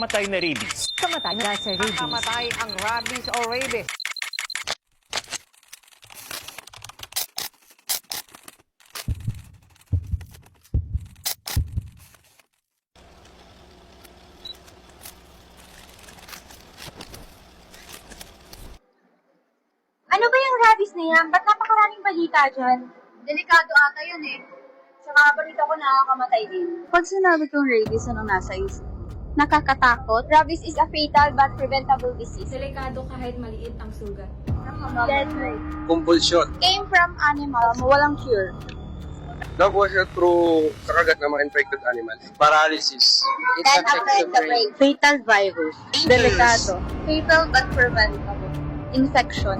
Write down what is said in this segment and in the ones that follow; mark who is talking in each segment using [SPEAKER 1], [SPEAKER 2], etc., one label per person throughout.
[SPEAKER 1] nakakamatay na rabies.
[SPEAKER 2] Kamatay na sa rabies.
[SPEAKER 3] Nakamatay ang rabies o rabies.
[SPEAKER 4] Ano ba yung rabies na yan? Ba't napakaraming balita dyan? Delikado ata yun eh. Saka balita ko nakakamatay din.
[SPEAKER 5] Pag sinabi kong rabies, anong nasa isip?
[SPEAKER 4] Nakakatakot? Rabies is a fatal but preventable disease.
[SPEAKER 6] Delikado kahit maliit ang sugat.
[SPEAKER 4] Deadly.
[SPEAKER 7] Convulsion.
[SPEAKER 4] Came from animals.
[SPEAKER 5] Walang cure.
[SPEAKER 7] Dog was through kakagat ng mga infected animals. Paralysis. It
[SPEAKER 4] Then
[SPEAKER 7] affects
[SPEAKER 4] affect the brain.
[SPEAKER 5] Fatal virus. Delikado.
[SPEAKER 4] Fatal but preventable.
[SPEAKER 5] Infection.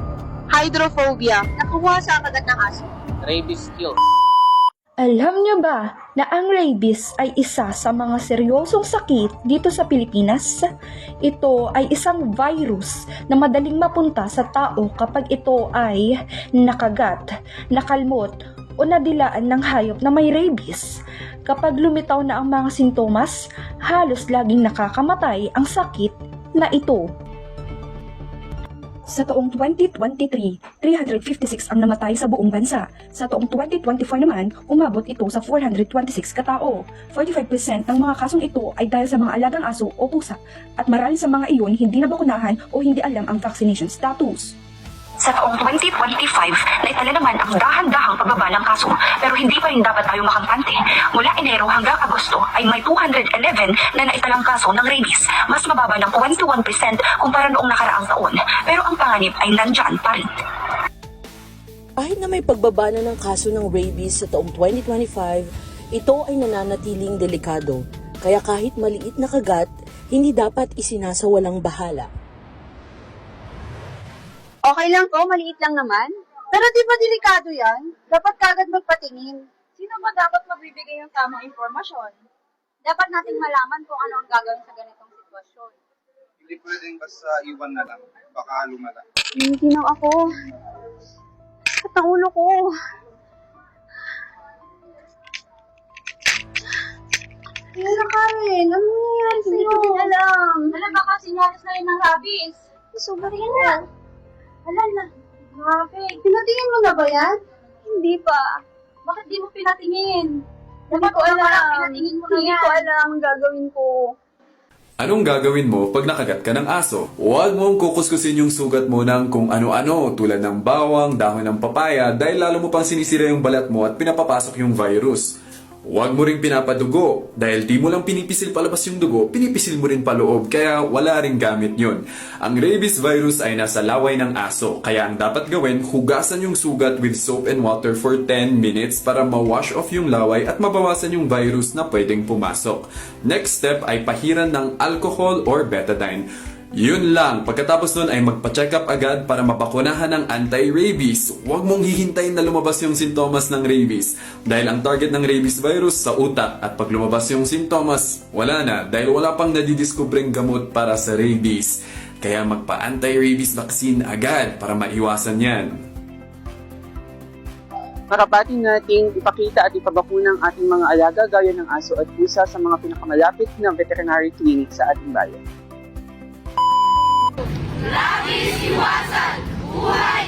[SPEAKER 5] Hydrophobia.
[SPEAKER 4] Nakuha sa kagat ng aso.
[SPEAKER 7] Rabies kill.
[SPEAKER 8] Alam niyo ba na ang rabies ay isa sa mga seryosong sakit dito sa Pilipinas? Ito ay isang virus na madaling mapunta sa tao kapag ito ay nakagat, nakalmot o nadilaan ng hayop na may rabies. Kapag lumitaw na ang mga sintomas, halos laging nakakamatay ang sakit na ito. Sa taong 2023, 356 ang namatay sa buong bansa. Sa taong 2024 naman, umabot ito sa 426 katao. 45% ng mga kasong ito ay dahil sa mga alagang aso o pusa at marami sa mga iyon hindi nabakunahan o hindi alam ang vaccination status.
[SPEAKER 9] Sa taong 2025, naitala naman ang dahan-dahang pagbaba ng kaso pero hindi pa rin dapat tayo makampante. Mula Enero hanggang Agosto ay may 211 na naitalang kaso ng rabies, mas mababa ng 21% kumpara noong nakaraang taon. Pero ang panganib ay nandyan pa rin.
[SPEAKER 10] Kahit na may pagbaba na ng kaso ng rabies sa taong 2025, ito ay nananatiling delikado. Kaya kahit maliit na kagat, hindi dapat isinasawalang bahala.
[SPEAKER 5] Okay lang po, maliit lang naman. Pero di ba delikado yan? Dapat kagad magpatingin. Sino ba dapat magbibigay ng tamang informasyon?
[SPEAKER 4] Dapat nating malaman kung ano ang gagawin sa ganitong sitwasyon.
[SPEAKER 7] Hindi pwedeng basta iwan na lang. Baka lumala.
[SPEAKER 5] Hindi na ako. Sakit ang ulo ko. Kaya Karen, ano nangyayari sa'yo?
[SPEAKER 4] Hindi ko din alam. Hala, baka sinyalis na yun ng rabies.
[SPEAKER 5] Sobrang na.
[SPEAKER 4] Hala na. Grabe.
[SPEAKER 5] Pinatingin mo na ba yan?
[SPEAKER 4] Hindi pa. Bakit di mo pinatingin?
[SPEAKER 5] Hindi ko alam.
[SPEAKER 4] Pinatingin mo na
[SPEAKER 5] Hindi
[SPEAKER 4] yan.
[SPEAKER 5] ko alam ang gagawin ko.
[SPEAKER 11] Anong gagawin mo pag nakagat ka ng aso? Huwag mong kukuskusin yung sugat mo ng kung ano-ano tulad ng bawang, dahon ng papaya dahil lalo mo pang sinisira yung balat mo at pinapapasok yung virus. Huwag mo ring pinapadugo dahil di mo lang pinipisil palabas yung dugo, pinipisil mo rin paloob kaya wala ring gamit yun. Ang rabies virus ay nasa laway ng aso kaya ang dapat gawin, hugasan yung sugat with soap and water for 10 minutes para ma-wash off yung laway at mabawasan yung virus na pwedeng pumasok. Next step ay pahiran ng alcohol or betadine. Yun lang, pagkatapos nun ay magpa-check up agad para mabakunahan ng anti-rabies. Huwag mong hihintayin na lumabas yung sintomas ng rabies dahil ang target ng rabies virus sa utak at pag lumabas yung sintomas, wala na dahil wala pang nadidiskubreng gamot para sa rabies. Kaya magpa-anti-rabies vaccine agad para maiwasan yan.
[SPEAKER 12] Karapatin natin ipakita at ipabakuna ang ating mga alaga gaya ng aso at pusa sa mga pinakamalapit na veterinary clinic sa ating bayan.
[SPEAKER 6] Rabies iwasan! Buhay